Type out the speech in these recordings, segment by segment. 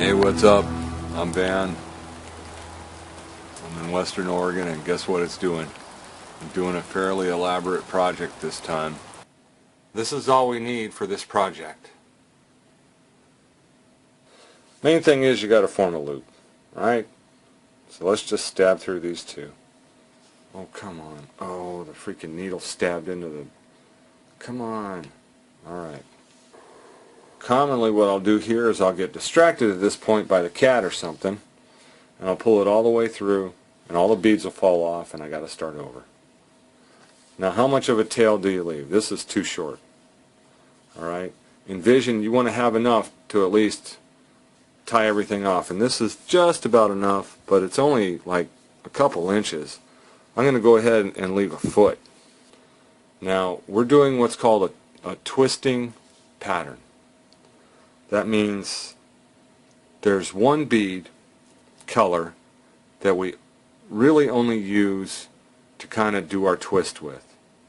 Hey, what's up? I'm Van. I'm in Western Oregon, and guess what it's doing? I'm doing a fairly elaborate project this time. This is all we need for this project. Main thing is you got to form a loop, alright? So let's just stab through these two. Oh, come on. Oh, the freaking needle stabbed into the... Come on. Alright. Commonly what I'll do here is I'll get distracted at this point by the cat or something, and I'll pull it all the way through, and all the beads will fall off, and I got to start over. Now, how much of a tail do you leave? This is too short. Alright? Envision you want to have enough to at least tie everything off, and this is just about enough, but it's only like a couple inches. I'm going to go ahead and leave a foot. Now, we're doing what's called a twisting pattern. That means there's one bead color that we really only use to kind of do our twist with.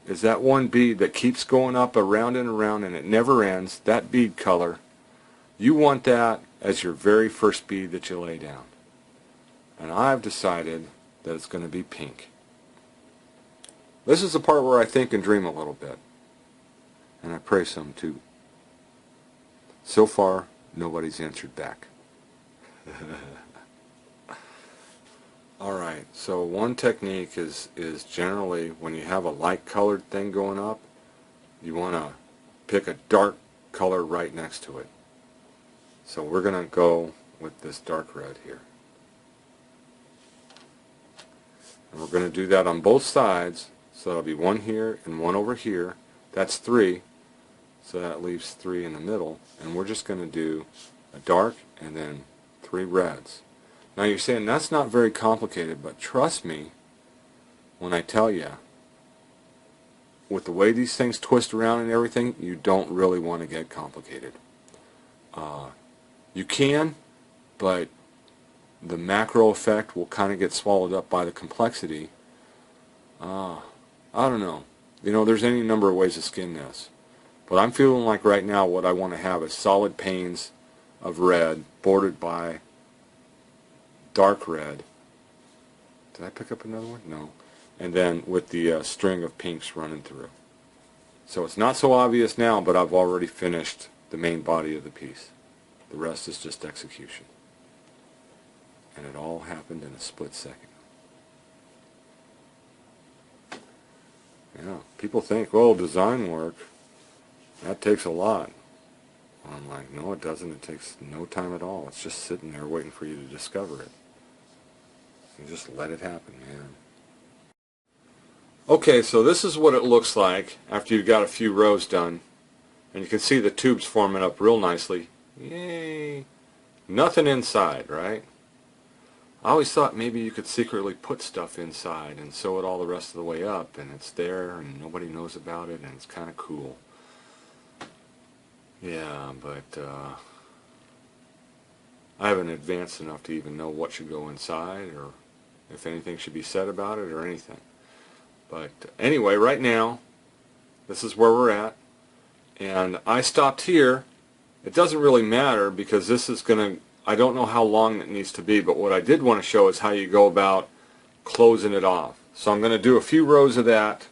Is that one bead that keeps going up around and around and it never ends, that bead color. You want that as your very first bead that you lay down. And I've decided that it's going to be pink. This is the part where I think and dream a little bit. And I pray some too. So far, nobody's answered back. Alright, so one technique is generally when you have a light colored thing going up, you want to pick a dark color right next to it. So we're going to go with this dark red here. And we're going to do that on both sides, so that'll be one here and one over here. That's 3. So that leaves 3 in the middle, and we're just going to do a dark and then 3 reds. Now you're saying that's not very complicated, but trust me when I tell you, with the way these things twist around and everything, you don't really want to get complicated. You can, but the macro effect will kind of get swallowed up by the complexity. I don't know. You know, there's any number of ways to skin this. But I'm feeling like right now what I want to have is solid panes of red bordered by dark red. Did I pick up another one? No. And then with the string of pinks running through. So it's not so obvious now, but I've already finished the main body of the piece. The rest is just execution. And it all happened in a split second. Yeah, people think, well, design work, that takes a lot. Well, I'm like, no, it doesn't. It takes no time at all. It's just sitting there waiting for you to discover it. You just let it happen, man. Okay, so this is what it looks like after you've got a few rows done. And you can see the tubes forming up real nicely. Yay! Nothing inside, right? I always thought maybe you could secretly put stuff inside and sew it all the rest of the way up, and it's there and nobody knows about it, and it's kind of cool. Yeah, but I haven't advanced enough to even know what should go inside or if anything should be said about it or anything. But anyway, right now, this is where we're at. And I stopped here. It doesn't really matter because this is going to, I don't know how long it needs to be, but what I did want to show is how you go about closing it off. So I'm going to do a few rows of that.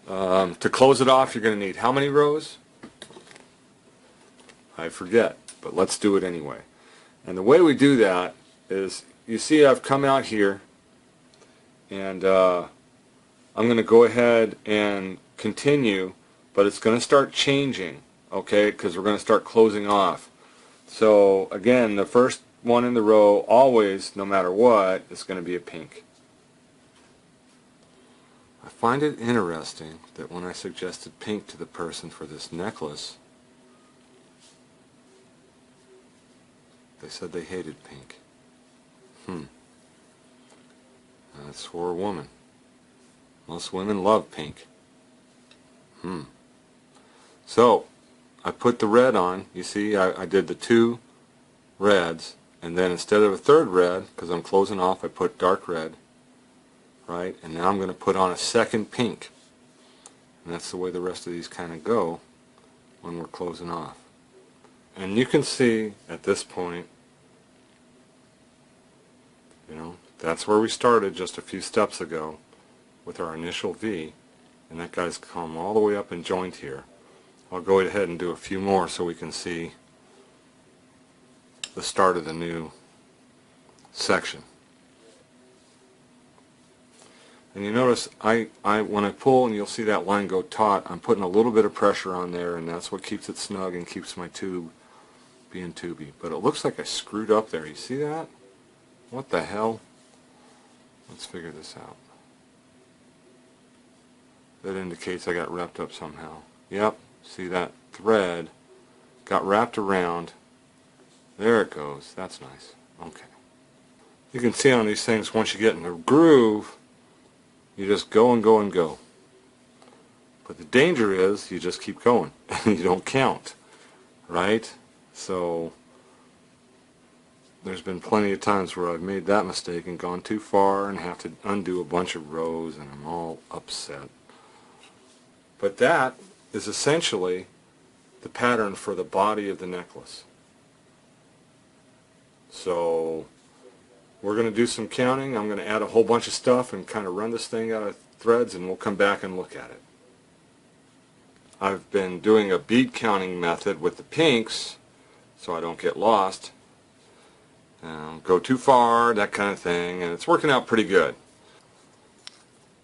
To close it off, you're going to need how many rows? I forget, but let's do it anyway. And the way we do that is, you see I've come out here, and I'm going to go ahead and continue, but it's going to start changing, okay, because we're going to start closing off. So again, the first one in the row, always, no matter what, is going to be a pink. I find it interesting that when I suggested pink to the person for this necklace, they said they hated pink. That's for a woman. Most women love pink. So, I put the red on. You see, I did the 2 reds, and then instead of a 3rd red, because I'm closing off, I put dark red, right? And now I'm going to put on a 2nd pink. And that's the way the rest of these kind of go when we're closing off. And you can see at this point You know, that's where we started just a few steps ago with our initial V, and that guy's come all the way up and joined here. I'll go ahead and do a few more so we can see the start of the new section. And you notice when I pull, and you'll see that line go taut, I'm putting a little bit of pressure on there, and that's what keeps it snug and keeps my tube being tubey. But it looks like I screwed up there. You see that? What the hell? Let's figure this out. That indicates I got wrapped up somehow. Yep, see that thread got wrapped around. There it goes. That's nice. Okay. You can see on these things, once you get in the groove, you just go and go and go. But the danger is you just keep going and you don't count, right? So there's been plenty of times where I've made that mistake and gone too far and have to undo a bunch of rows, and I'm all upset. But that is essentially the pattern for the body of the necklace. So we're going to do some counting. I'm going to add a whole bunch of stuff and kind of run this thing out of threads, and we'll come back and look at it. I've been doing a bead counting method with the pinks so I don't get lost, go too far, that kind of thing, and it's working out pretty good.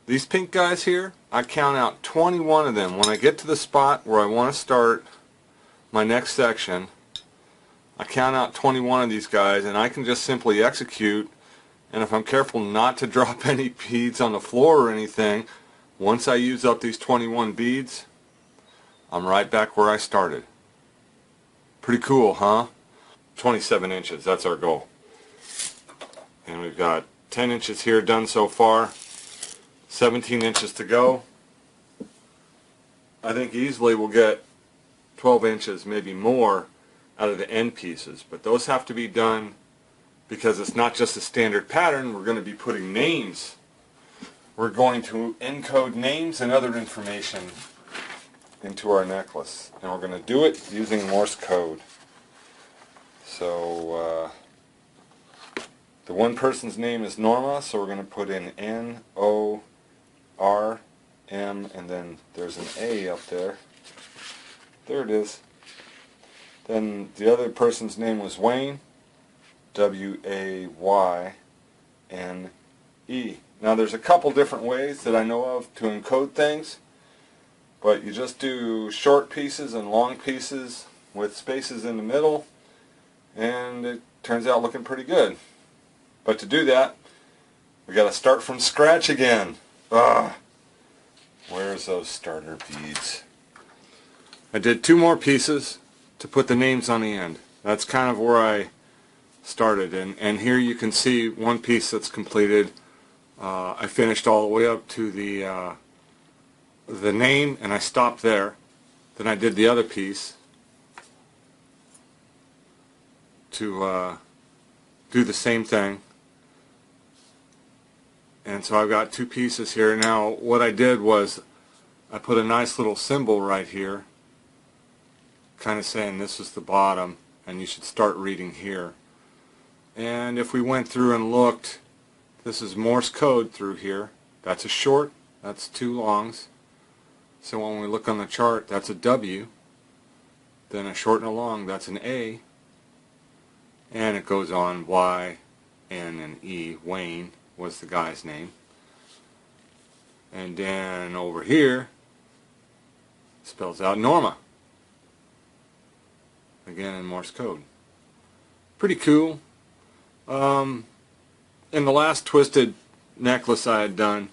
These pink guys here, I count out 21 of them. When I get to the spot where I want to start my next section, I count out 21 of these guys, and I can just simply execute, and if I'm careful not to drop any beads on the floor or anything, once I use up these 21 beads, I'm right back where I started. Pretty cool, huh? 27 inches, that's our goal. And we've got 10 inches here done so far, 17 inches to go. I think easily we'll get 12 inches, maybe more, out of the end pieces, but those have to be done because it's not just a standard pattern. We're going to be putting names. We're going to encode names and other information into our necklace, and we're going to do it using Morse code. So the one person's name is Norma, so we're going to put in N-O-R-M, and then there's an A up there. There it is. Then the other person's name was Wayne, W-A-Y-N-E. Now there's a couple different ways that I know of to encode things, but you just do short pieces and long pieces with spaces in the middle, and it turns out looking pretty good. But to do that, we got to start from scratch again. Where's those starter beads? I did 2 more pieces to put the names on the end. That's kind of where I started, and here you can see one piece that's completed. I finished all the way up to the name, and I stopped there. Then I did the other piece to do the same thing, and so I've got 2 pieces here. Now what I did was I put a nice little symbol right here, kind of saying this is the bottom and you should start reading here. And if we went through and looked, this is Morse code through here. That's a short, that's 2 longs. So when we look on the chart, that's a W, then a short and a long, that's an A, and it goes on Y, N, and E. Wayne was the guy's name. And then over here spells out Norma, again in Morse code. Pretty cool. In the last twisted necklace I had done,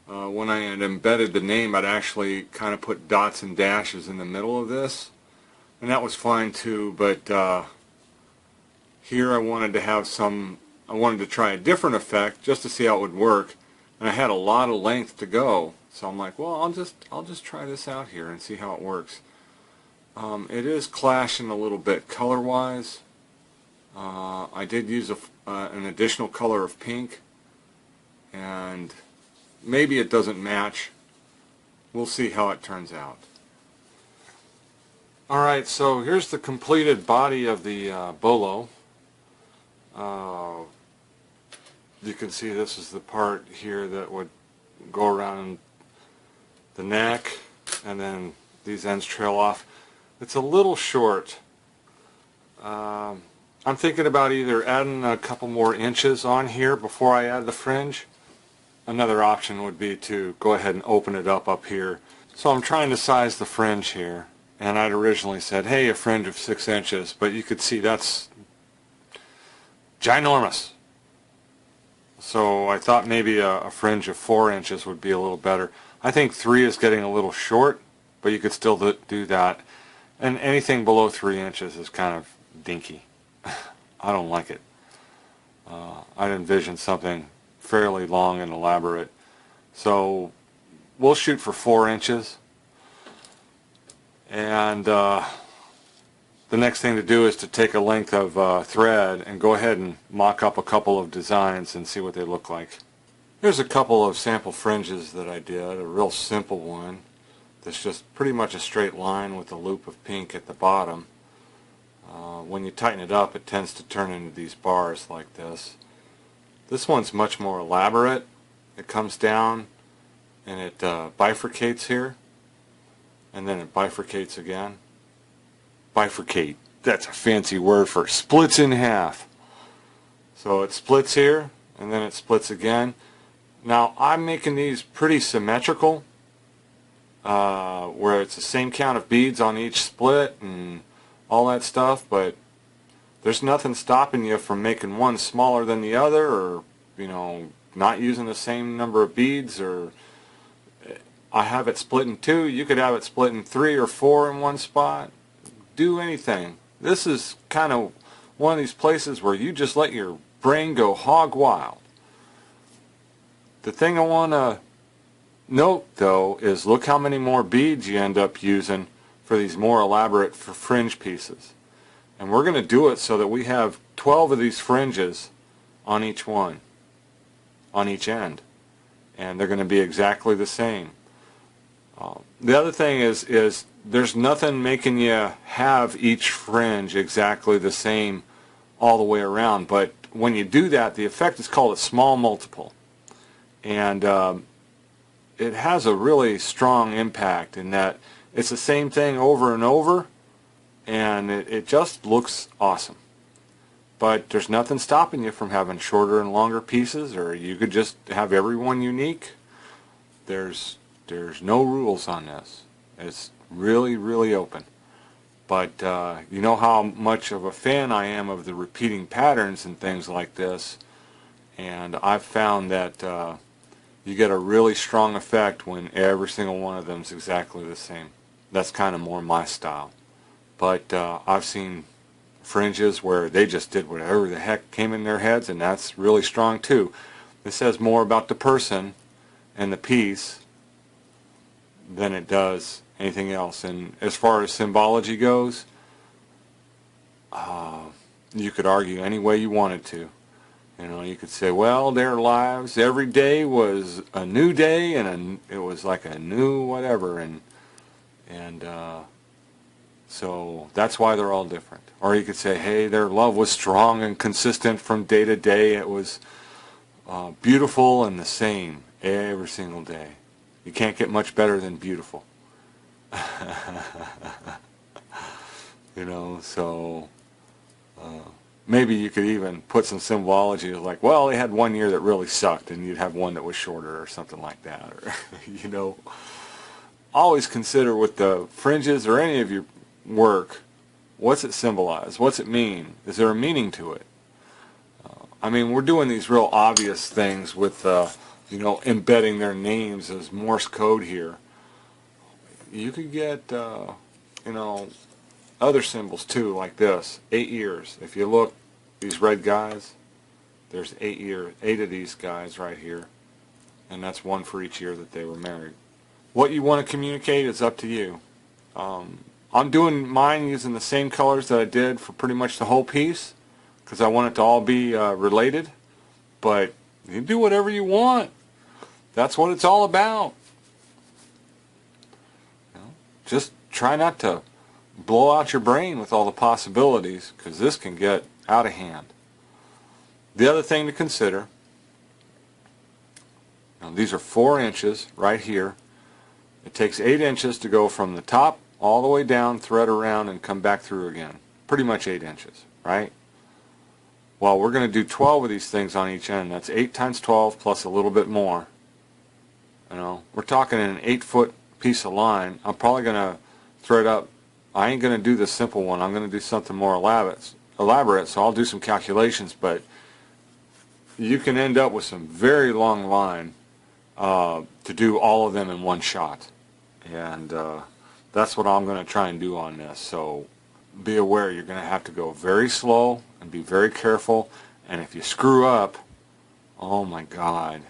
when I had embedded the name, I'd actually kind of put dots and dashes in the middle of this, and that was fine too. But here I wanted to have I wanted to try a different effect just to see how it would work, and I had a lot of length to go, so I'm like, well, I'll just try this out here and see how it works. It is clashing a little bit color-wise. I did use an additional color of pink, and maybe it doesn't match. We'll see how it turns out. Alright, so here's the completed body of the Bolo. you can see this is the part here that would go around the neck, and then these ends trail off. It's a little short. I'm thinking about either adding a couple more inches on here before I add the fringe. Another option would be to go ahead and open it up here. So I'm trying to size the fringe here, and I'd originally said, hey, a fringe of 6 inches, but you could see that's ginormous. So I thought maybe a fringe of 4 inches would be a little better. I think 3 is getting a little short, but you could still do that. And anything below 3 inches is kind of dinky. I don't like it. I'd envision something fairly long and elaborate. So we'll shoot for 4 inches. And the next thing to do is to take a length of thread and go ahead and mock up a couple of designs and see what they look like. Here's a couple of sample fringes that I did. A real simple one that's just pretty much a straight line with a loop of pink at the bottom. When you tighten it up, it tends to turn into these bars like this. This one's much more elaborate. It comes down and it bifurcates here, and then it bifurcates again. Bifurcate, that's a fancy word for splits in half. So it splits here and then it splits again. Now I'm making these pretty symmetrical, where it's the same count of beads on each split and all that stuff, but there's nothing stopping you from making one smaller than the other, or not using the same number of beads. Or I have it split in 2, you could have it split in 3 or 4 in one spot. Do anything. This is kind of one of these places where you just let your brain go hog wild. The thing I want to note though is look how many more beads you end up using for these more elaborate fringe pieces. And we're going to do it so that we have 12 of these fringes on each one, on each end. And they're going to be exactly the same. The other thing is there's nothing making you have each fringe exactly the same all the way around. But when you do that, the effect is called a small multiple. And it has a really strong impact in that it's the same thing over and over, and it just looks awesome. But there's nothing stopping you from having shorter and longer pieces, or you could just have everyone unique. There's no rules on this. It's really, really open. But you know how much of a fan I am of the repeating patterns and things like this, and I've found that you get a really strong effect when every single one of them is exactly the same. That's kind of more my style. But I've seen fringes where they just did whatever the heck came in their heads, and that's really strong too. This says more about the person and the piece than it does anything else. And as far as symbology goes, you could argue any way you wanted to. You could say, well, their lives, every day was a new day, and it was like a new whatever, and so that's why they're all different. Or you could say, hey, their love was strong and consistent from day to day. It was beautiful and the same every single day. You can't get much better than beautiful. So maybe you could even put some symbology like, well, they had one year that really sucked, and you'd have one that was shorter or something like that. Or, always consider with the fringes or any of your work, what's it symbolize? What's it mean? Is there a meaning to it? I mean, we're doing these real obvious things with, embedding their names as Morse code here. You could get, other symbols too, like this, 8 years. If you look, these red guys, there's 8 years, 8 of these guys right here, and that's one for each year that they were married. What you want to communicate is up to you. I'm doing mine using the same colors that I did for pretty much the whole piece, because I want it to all be related, but you do whatever you want. That's what it's all about. Just try not to blow out your brain with all the possibilities, because this can get out of hand. The other thing to consider Now these are 4 inches right here. It takes 8 inches to go from the top all the way down, thread around, and come back through again. Pretty much 8 inches, right? Well, we're going to do 12 of these things on each end. That's 8 times 12 plus a little bit more. You know, we're talking an 8-foot piece of line. I'm probably going to thread up. I ain't going to do the simple one. I'm going to do something more elaborate, so I'll do some calculations, but you can end up with some very long line to do all of them in one shot. And that's what I'm going to try and do on this. So be aware, you're going to have to go very slow and be very careful. And if you screw up, oh my God,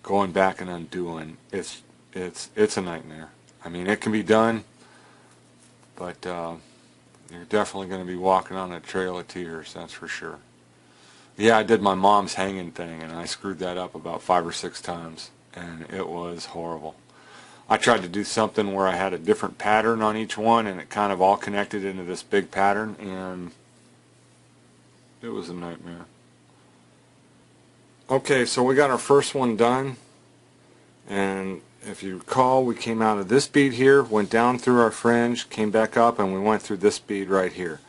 going back and undoing, it's a nightmare. I mean, it can be done, but you're definitely going to be walking on a trail of tears, that's for sure. Yeah, I did my mom's hanging thing, and I screwed that up about 5 or 6 times, and it was horrible. I tried to do something where I had a different pattern on each one, and it kind of all connected into this big pattern, and it was a nightmare. Okay, so we got our first one done, and if you recall, we came out of this bead here, went down through our fringe, came back up, and we went through this bead right here.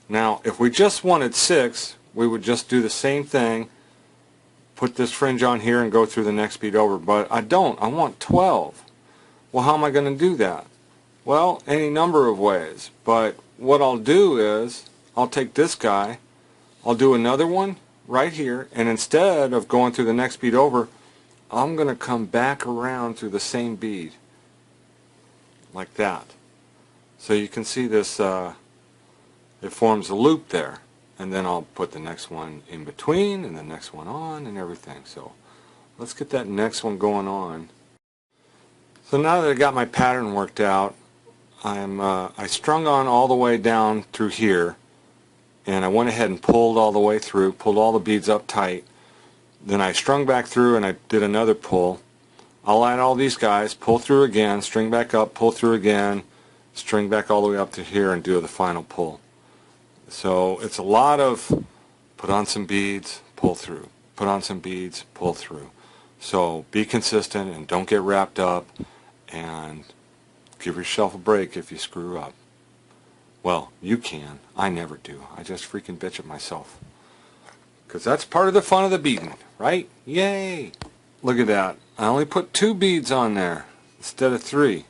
Now, if we just wanted 6, we would just do the same thing, put this fringe on here and go through the next bead over, but I don't. I want 12. Well, how am I going to do that? Well, any number of ways, but what I'll do is I'll take this guy, I'll do another one right here, and instead of going through the next bead over, I'm going to come back around through the same bead like that. So you can see this, it forms a loop there. And then I'll put the next one in between and the next one on and everything. So let's get that next one going on. So now that I got my pattern worked out, I strung on all the way down through here, and I went ahead and pulled all the way through, pulled all the beads up tight. Then I strung back through and I did another pull. I'll add all these guys, pull through again, string back up, pull through again, string back all the way up to here and do the final pull. So it's a lot of put on some beads, pull through, put on some beads, pull through. So be consistent and don't get wrapped up, and give yourself a break if you screw up. Well, you can. I never do. I just freaking bitch at myself. Because that's part of the fun of the beading, right? Yay! Look at that. I only put 2 beads on there instead of 3.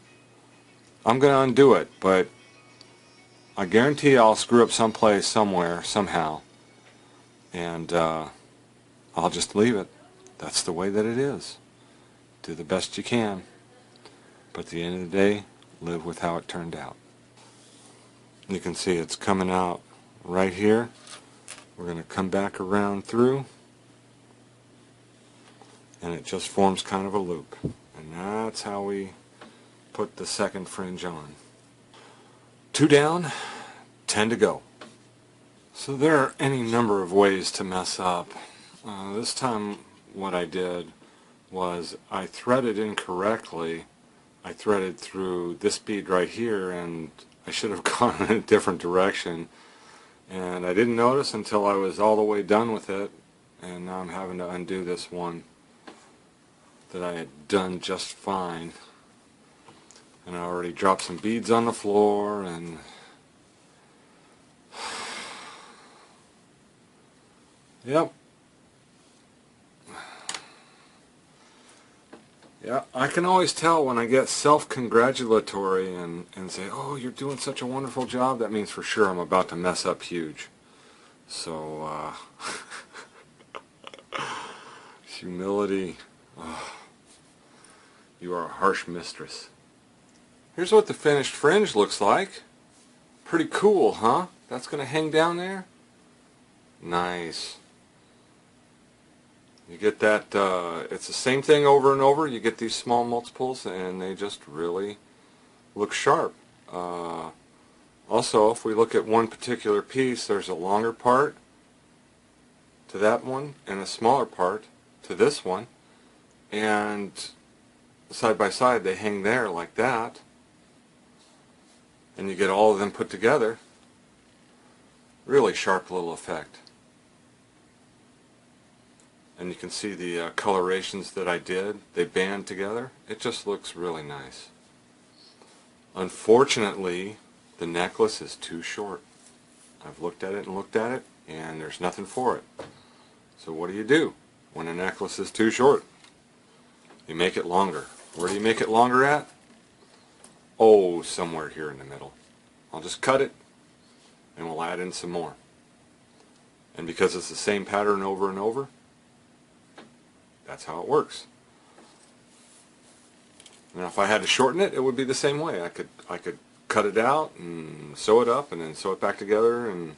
I'm going to undo it, but I guarantee I'll screw up someplace, somewhere, somehow, and I'll just leave it. That's the way that it is. Do the best you can, but at the end of the day, live with how it turned out. You can see it's coming out right here. We're going to come back around through, and it just forms kind of a loop, and that's how we put the second fringe on. 2 down, 10 to go. So there are any number of ways to mess up. This time what I did was I threaded incorrectly. I threaded through this bead right here, and I should have gone in a different direction. And I didn't notice until I was all the way done with it, and now I'm having to undo this one that I had done just fine. And I already dropped some beads on the floor, and yep. Yeah, I can always tell when I get self-congratulatory and say, oh, you're doing such a wonderful job, that means for sure I'm about to mess up huge. So, humility, oh, you are a harsh mistress. Here's what the finished fringe looks like. Pretty cool, huh? That's going to hang down there? Nice. You get that, it's the same thing over and over. You get these small multiples and they just really look sharp. Also, if we look at one particular piece, there's a longer part to that one and a smaller part to this one. And side by side they hang there like that. And you get all of them put together. Really sharp little effect. and you can see the colorations that I did. They band together. It just looks really nice. Unfortunately, the necklace is too short. I've looked at it and looked at it, and there's nothing for it. So what do you do when a necklace is too short? You make it longer. Where do you make it longer at? Oh, somewhere here in the middle. I'll just cut it, and we'll add in some more. And because it's the same pattern over and over, that's how it works. Now if I had to shorten it, it would be the same way. I could cut it out and sew it up and then sew it back together and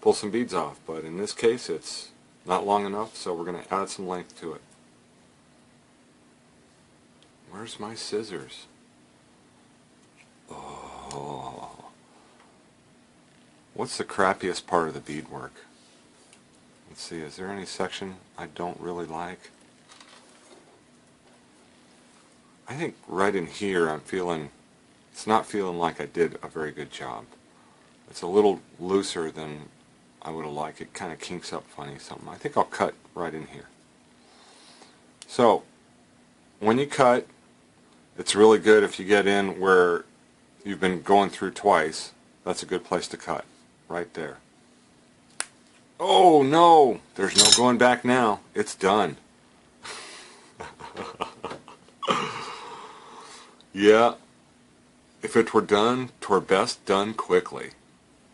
pull some beads off. But in this case, it's not long enough, so we're going to add some length to it. Where's my scissors? Oh. What's the crappiest part of the beadwork? Let's see, is there any section I don't really like? I think right in here it's not feeling like I did a very good job. It's a little looser than I would have liked. It kind of kinks up funny something. I think I'll cut right in here. So, when you cut, it's really good if you get in where you've been going through twice. That's a good place to cut, right there. Oh no, there's no going back now. It's done. Yeah, if it were done, 'twere best done quickly.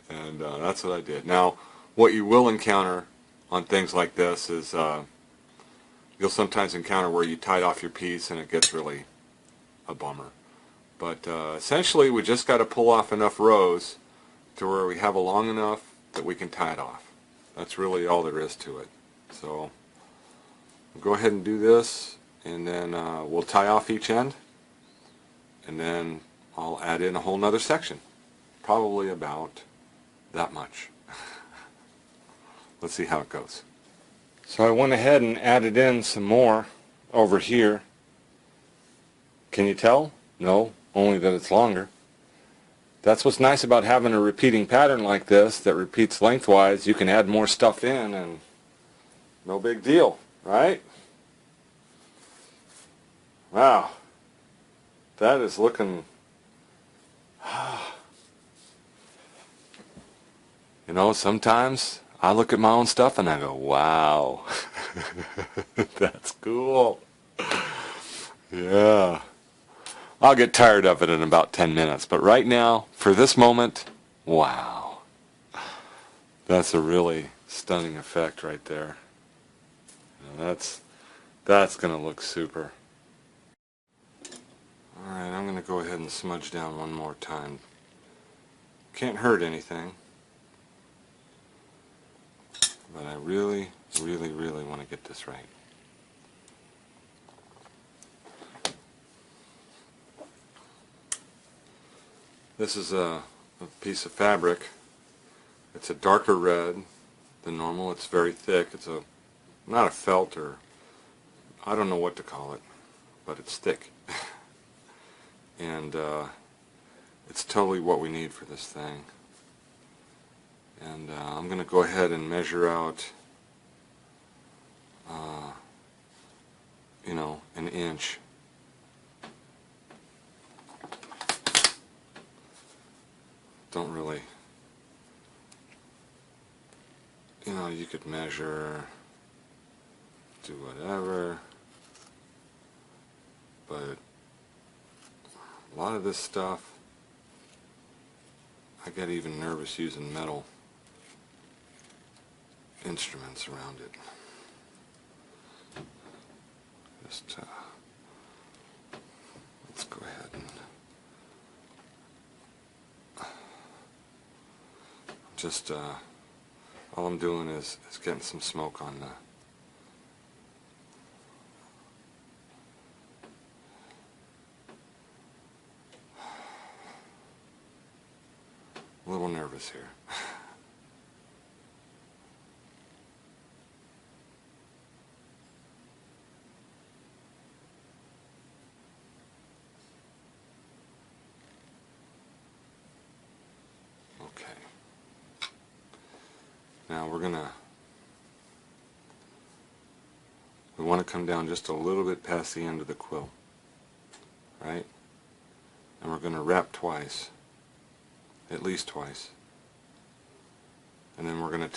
And that's what I did. Now, what you will encounter on things like this is you'll sometimes encounter where you tied off your piece and it gets really a bummer. But essentially, we just got to pull off enough rows to where we have a long enough that we can tie it off. That's really all there is to it. So we'll go ahead and do this, and then we'll tie off each end, and then I'll add in a whole nother section, probably about that much. Let's see how it goes. So I went ahead and added in some more over here. Can you tell? No, only that it's longer. That's what's nice about having a repeating pattern like this that repeats lengthwise. You can add more stuff in and no big deal, right? Wow. That is looking... You know, sometimes I look at my own stuff and I go, wow. That's cool. Yeah. I'll get tired of it in about 10 minutes, but right now, for this moment, wow. That's a really stunning effect right there. You know, that's going to look super. Alright, I'm going to go ahead and smudge down one more time. Can't hurt anything, but I really, really, really want to get this right. This is a piece of fabric. It's a darker red than normal. It's very thick. It's not a felt, or I don't know what to call it, but it's thick. And it's totally what we need for this thing. And I'm going to go ahead and measure out, you know, an inch. Don't really, you know, you could measure, do whatever, but a lot of this stuff, I get even nervous using metal instruments around it. Just, let's go ahead and just, all I'm doing is getting some smoke on the a little nervous here. Okay. Now we're gonna want to come down just a little bit past the end of the quill, right? And we're going to wrap twice, at least twice. And then we're going to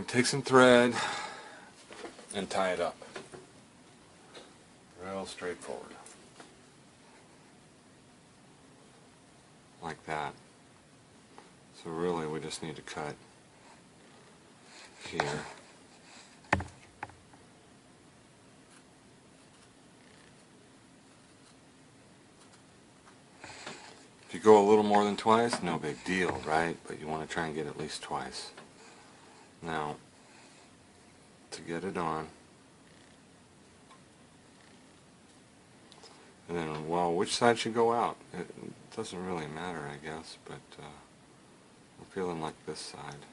take some thread and tie it up. Real straightforward. Like that. So really we just need to cut here. If you go a little more than twice, no big deal, right? But you want to try and get at least twice. Now, to get it on, and then, well, which side should go out? It doesn't really matter, I guess, but I'm feeling like this side.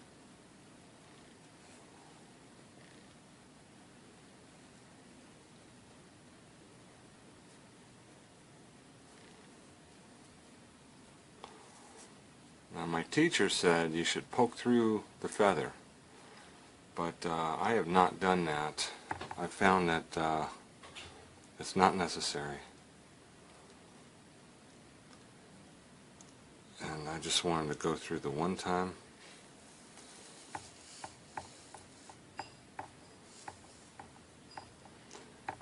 Now, my teacher said you should poke through the feather, but I have not done that. I found that it's not necessary. And I just wanted to go through the one time.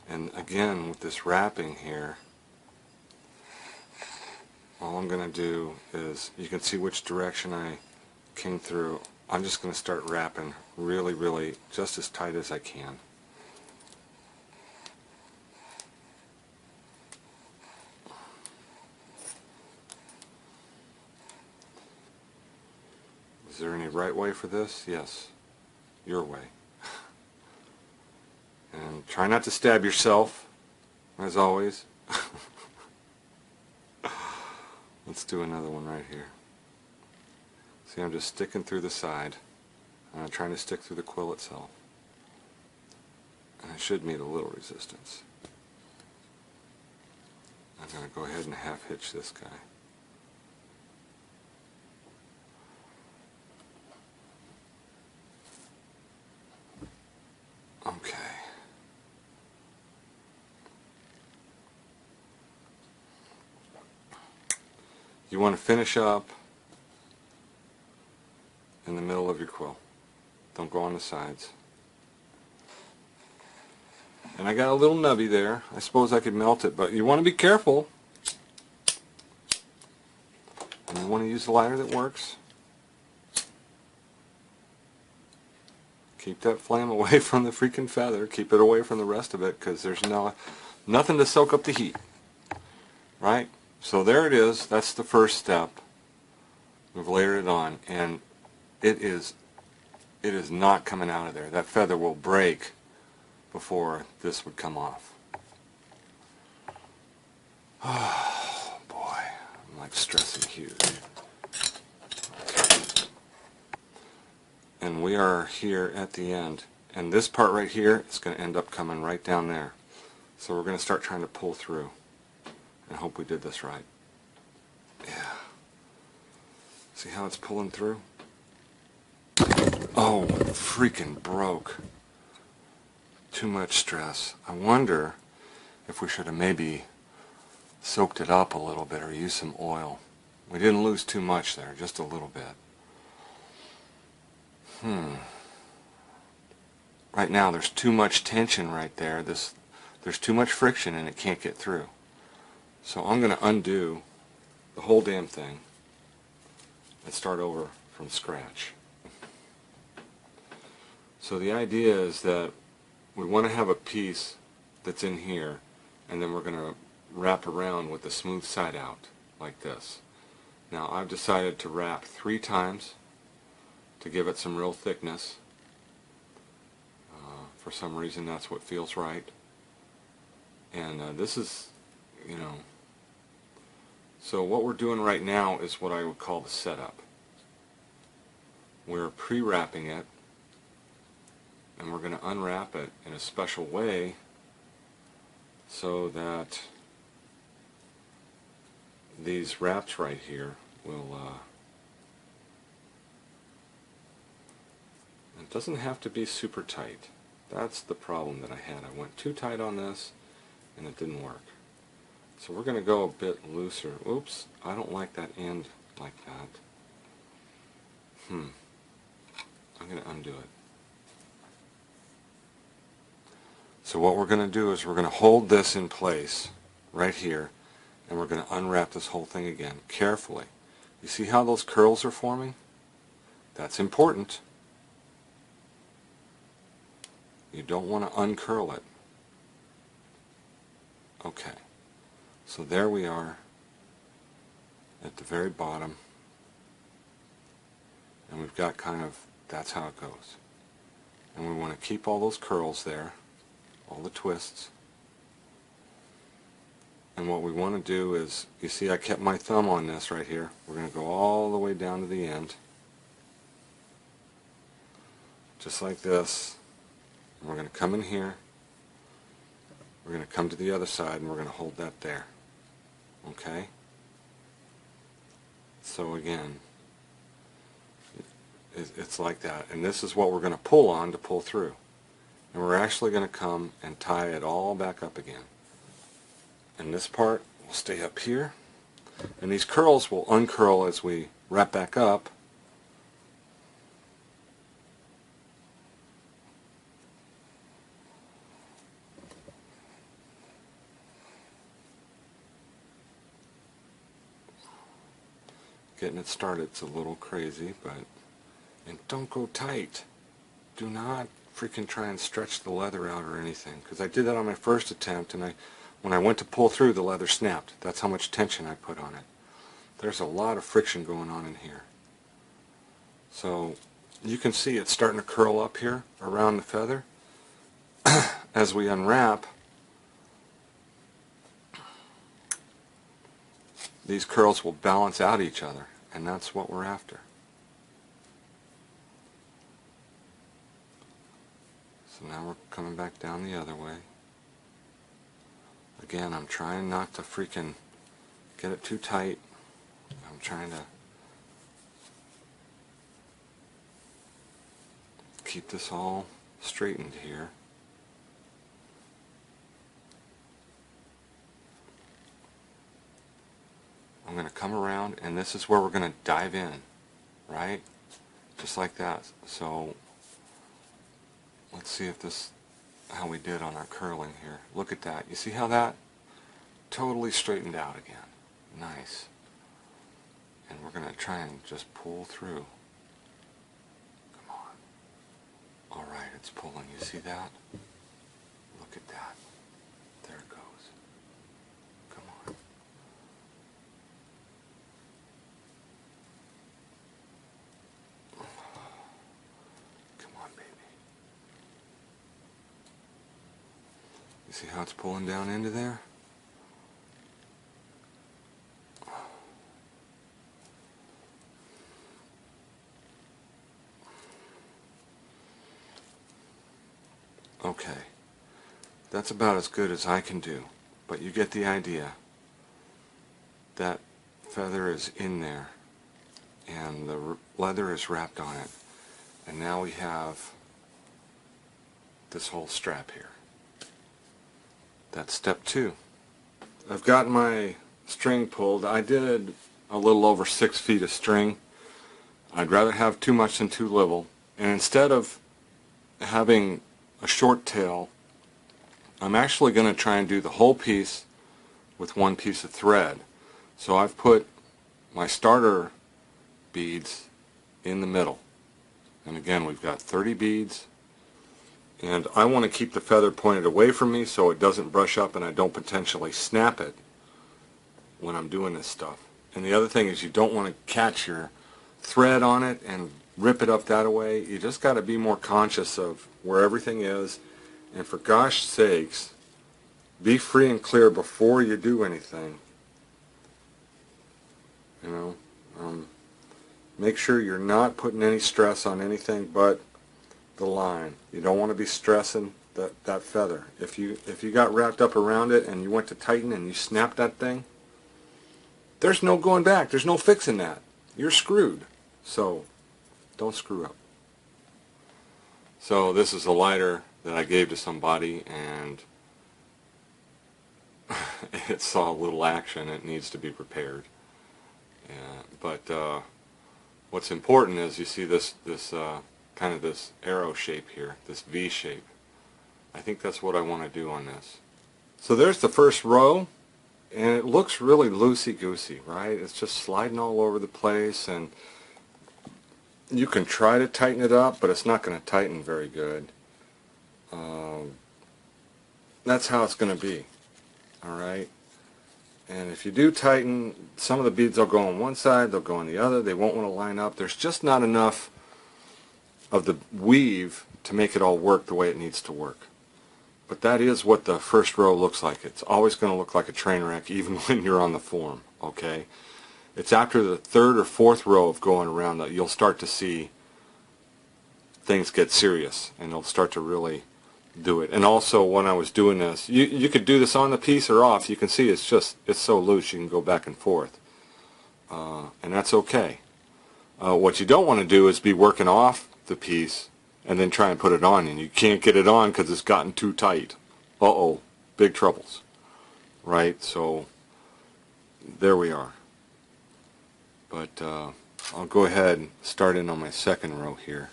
And again, with this wrapping here, all I'm going to do is, you can see which direction I came through. I'm just going to start wrapping really, really just as tight as I can. Is there any right way for this? Yes. Your way. And try not to stab yourself, as always. Let's do another one right here. See, I'm just sticking through the side. And I'm trying to stick through the quill itself. And I should meet a little resistance. I'm going to go ahead and half hitch this guy. Okay. You want to finish up in the middle of your quill. Don't go on the sides. And I got a little nubby there. I suppose I could melt it, but you want to be careful. And you want to use the lighter that works. Keep that flame away from the freaking feather. Keep it away from the rest of it, because there's nothing to soak up the heat. Right? So there it is. That's the first step. We've layered it on, and it is not coming out of there. That feather will break before this would come off. Oh boy, I'm like stressing huge. And we are here at the end, and this part right here is going to end up coming right down there. So we're going to start trying to pull through. I hope we did this right. Yeah. See how it's pulling through? Oh, freaking broke. Too much stress. I wonder if we should have maybe soaked it up a little bit or used some oil. We didn't lose too much there, just a little bit. Right now there's too much tension right there. There's too much friction and it can't get through. So I'm going to undo the whole damn thing and start over from scratch. So the idea is that we want to have a piece that's in here, and then we're going to wrap around with the smooth side out like this. Now I've decided to wrap 3 times to give it some real thickness. For some reason that's what feels right. And this is, you know, so what we're doing right now is what I would call the setup. We're pre-wrapping it, and we're going to unwrap it in a special way so that these wraps right here will, it doesn't have to be super tight. That's the problem that I had. I went too tight on this and it didn't work. So we're going to go a bit looser. Oops, I don't like that end like that. I'm going to undo it. So what we're going to do is we're going to hold this in place right here, and we're going to unwrap this whole thing again carefully. You see how those curls are forming? That's important. You don't want to uncurl it. Okay, so there we are at the very bottom, and we've got kind of, that's how it goes. And we want to keep all those curls there, all the twists. And what we want to do is, you see I kept my thumb on this right here. We're going to go all the way down to the end, just like this. And we're going to come in here, we're going to come to the other side, and we're going to hold that there. Okay? So again, it's like that. And this is what we're going to pull on to pull through. And we're actually going to come and tie it all back up again. And this part will stay up here. And these curls will uncurl as we wrap back up. Getting it started is a little crazy, but, and don't go tight. Do not freaking try and stretch the leather out or anything, because I did that on my first attempt, and when I went to pull through, the leather snapped. That's how much tension I put on it. There's a lot of friction going on in here. So you can see it's starting to curl up here around the feather. As we unwrap, these curls will balance out each other, and that's what we're after. So now we're coming back down the other way. Again, I'm trying not to freaking get it too tight. I'm trying to keep this all straightened here. I'm going to come around, and this is where we're going to dive in, right? Just like that. So let's see if this, how we did on our curling here. Look at that. You see how that totally straightened out again. Nice. And we're going to try and just pull through. Come on. Alright, it's pulling. You see that? Look at that. There it goes. Come on. Come on, baby. You see how it's pulling down into there? Okay, that's about as good as I can do, but you get the idea. That feather is in there, and the leather is wrapped on it, and now we have this whole strap here. That's step 2. I've got my string pulled. I did a little over 6 feet of string. I'd rather have too much than too little, and instead of having a short tail, I'm actually going to try and do the whole piece with one piece of thread. So I've put my starter beads in the middle, and again we've got 30 beads, and I want to keep the feather pointed away from me so it doesn't brush up and I don't potentially snap it when I'm doing this stuff. And the other thing is, you don't want to catch your thread on it and rip it up that way. You just got to be more conscious of where everything is, and for gosh sakes, be free and clear before you do anything. You know, make sure you're not putting any stress on anything but the line. You don't want to be stressing that feather. If you got wrapped up around it and you went to tighten and you snapped that thing, there's no going back. There's no fixing that. You're screwed. So don't screw up. So this is a lighter that I gave to somebody, and it saw a little action. It needs to be repaired. But what's important is you see this kind of this arrow shape here, this V shape. I think that's what I want to do on this. So there's the first row, and it looks really loosey-goosey, right? It's just sliding all over the place, and you can try to tighten it up, but it's not going to tighten very good. That's how it's going to be. Alright? And if you do tighten, some of the beads will go on one side, they'll go on the other, they won't want to line up. There's just not enough of the weave to make it all work the way it needs to work. But that is what the first row looks like. It's always going to look like a train wreck even when you're on the form, okay? It's after the third or fourth row of going around that you'll start to see things get serious, and they'll start to really do it. And also, when I was doing this, you could do this on the piece or off. You can see it's so loose you can go back and forth, and that's okay. What you don't want to do is be working off the piece and then try and put it on, and you can't get it on because it's gotten too tight. Uh-oh, big troubles, right? So there we are. But I'll go ahead and start in on my second row here,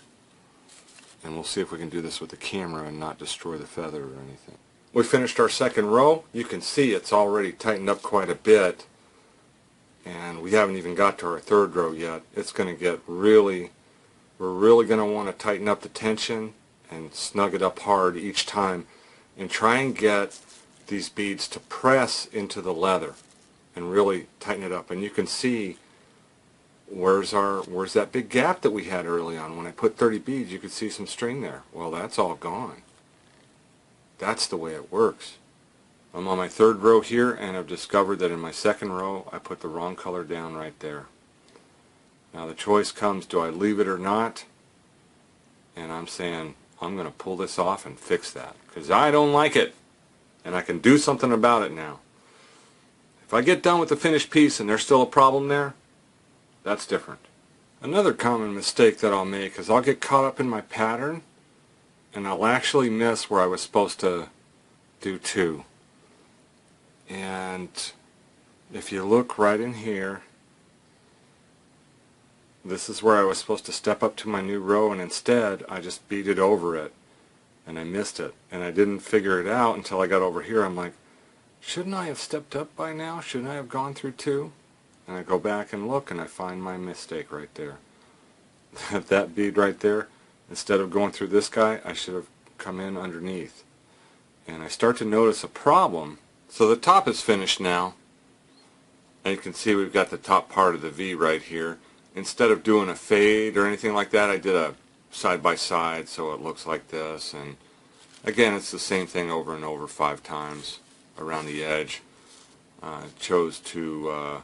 and we'll see if we can do this with the camera and not destroy the feather or anything. We finished our second row. You can see it's already tightened up quite a bit, and we haven't even got to our third row yet. It's going to get really, we're really going to want to tighten up the tension and snug it up hard each time, and try and get these beads to press into the leather and really tighten it up. And you can see where's that big gap that we had early on. When I put 30 beads, you could see some string there. Well, that's all gone. That's the way it works. I'm on my third row here, and I've discovered that in my second row I put the wrong color down right there. Now the choice comes, do I leave it or not? And I'm saying I'm going to pull this off and fix that, because I don't like it, and I can do something about it now. If I get done with the finished piece and there's still a problem there, that's different. Another common mistake that I'll make is I'll get caught up in my pattern, and I'll actually miss where I was supposed to do 2. And if you look right in here, this is where I was supposed to step up to my new row, and instead I just beaded over it, and I missed it. And I didn't figure it out until I got over here. I'm like, shouldn't I have stepped up by now? Shouldn't I have gone through 2? And I go back and look, and I find my mistake right there. That bead right there, instead of going through this guy, I should have come in underneath. And I start to notice a problem. So the top is finished now, and you can see we've got the top part of the V right here. Instead of doing a fade or anything like that, I did a side by side, so it looks like this. And again, it's the same thing over and over 5 times around the edge. Chose to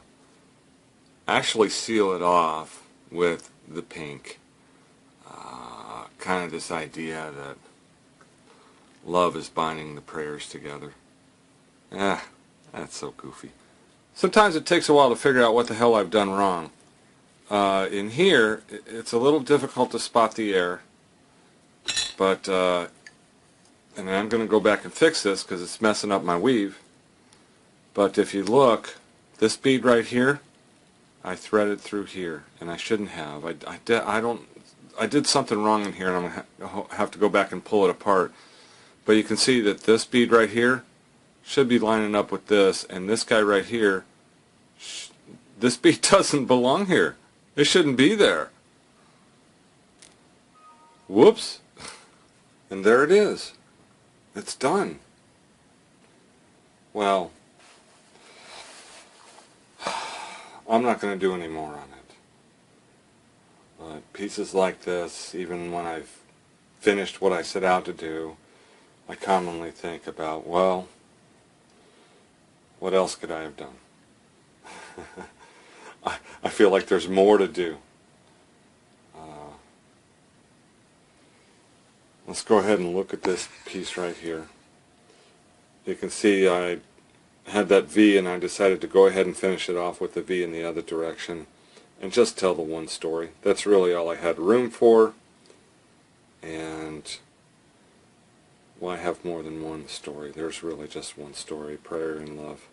actually seal it off with the pink. Kind of this idea that love is binding the prayers together. That's so goofy. Sometimes it takes a while to figure out what the hell I've done wrong. In here, it's a little difficult to spot the air, but and I'm going to go back and fix this because it's messing up my weave. But if you look, this bead right here, I threaded through here, and I shouldn't have. I did something wrong in here, and I'm going to have to go back and pull it apart. But you can see that this bead right here should be lining up with this, and this guy right here, this bead doesn't belong here. It shouldn't be there. Whoops. And there it is. It's done. Well, I'm not going to do any more on it. But pieces like this, even when I've finished what I set out to do, I commonly think about, well, what else could I have done? I feel like there's more to do. Let's go ahead and look at this piece right here. You can see I had that V, and I decided to go ahead and finish it off with the V in the other direction and just tell the one story. That's really all I had room for, and Why have more than one story? There's really just one story, prayer and love.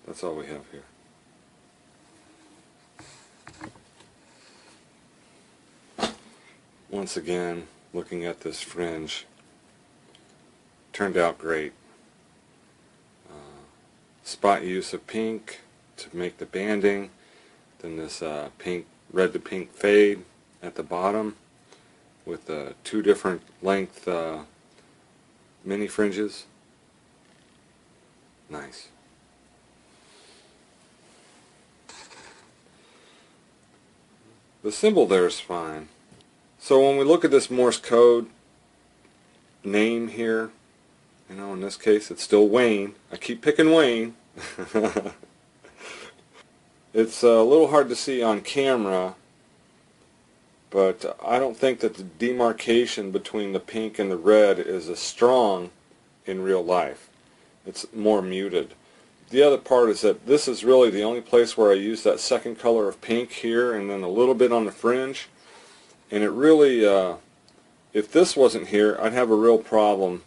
That's all we have here. Once again, looking at this fringe, turned out great. Spot use of pink to make the banding, then this pink, red to pink fade at the bottom with two different length mini fringes. Nice. The symbol there is fine. So when we look at this Morse code name here, you know, in this case it's still Wayne. I keep picking Wayne. It's a little hard to see on camera, but I don't think that the demarcation between the pink and the red is as strong in real life. It's more muted. The other part is that this is really the only place where I use that second color of pink here and then a little bit on the fringe. And it really, if this wasn't here, I'd have a real problem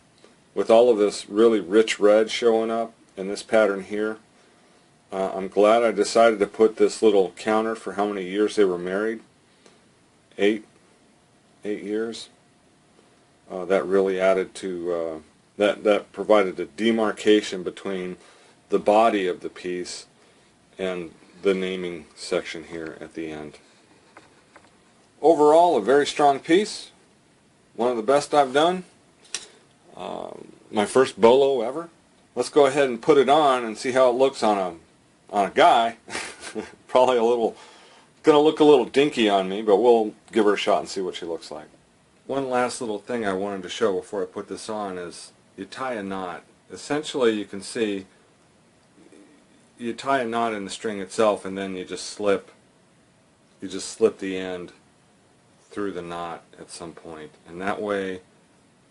with all of this really rich red showing up in this pattern here. I'm glad I decided to put this little counter for how many years they were married. 8 years. That really added to, that provided a demarcation between the body of the piece and the naming section here at the end. Overall, a very strong piece. One of the best I've done. My first Bolo ever. Let's go ahead and put it on and see how it looks on a guy. Probably gonna look a little dinky on me, but we'll give her a shot and see what she looks like. One last little thing I wanted to show before I put this on is you tie a knot. Essentially, you can see you tie a knot in the string itself, and then you just slip the end through the knot at some point, and that way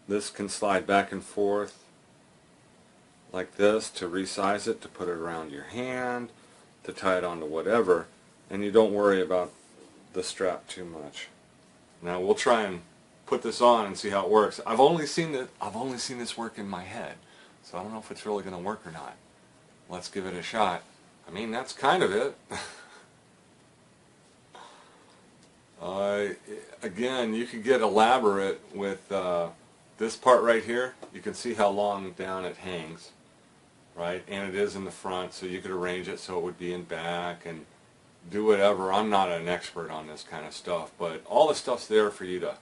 this can slide back and forth like this to resize it, to put it around your hand, to tie it onto whatever, and you don't worry about the strap too much. Now we'll try and put this on and see how it works. I've only seen this work in my head, so I don't know if it's really going to work or not. Let's give it a shot. I mean, that's kind of it. Again, you could get elaborate with this part right here. You can see how long down it hangs, right? And it is in the front, so you could arrange it so it would be in back and do whatever. I'm not an expert on this kind of stuff, but all the stuff's there for you to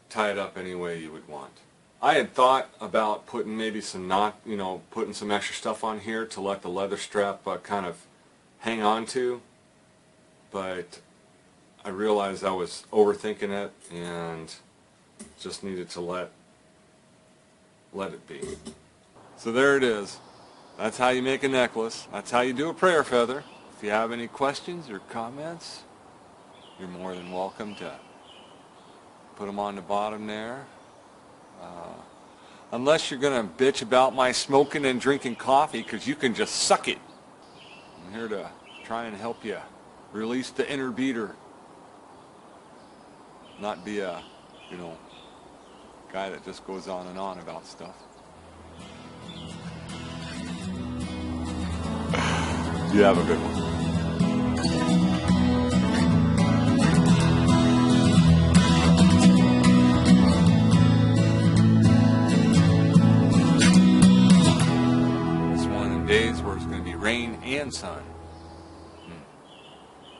tie it up any way you would want. I had thought about putting maybe some putting some extra stuff on here to let the leather strap kind of hang on to, but I realized I was overthinking it and just needed to let it be. So there it is. That's how you make a necklace. That's how you do a prayer feather. If you have any questions or comments, you're more than welcome to put them on the bottom there. Unless you're going to bitch about my smoking and drinking coffee, because you can just suck it. I'm here to try and help you release the inner beater. Not be a, guy that just goes on and on about stuff. You have a good one. Days where it's going to be rain and sun.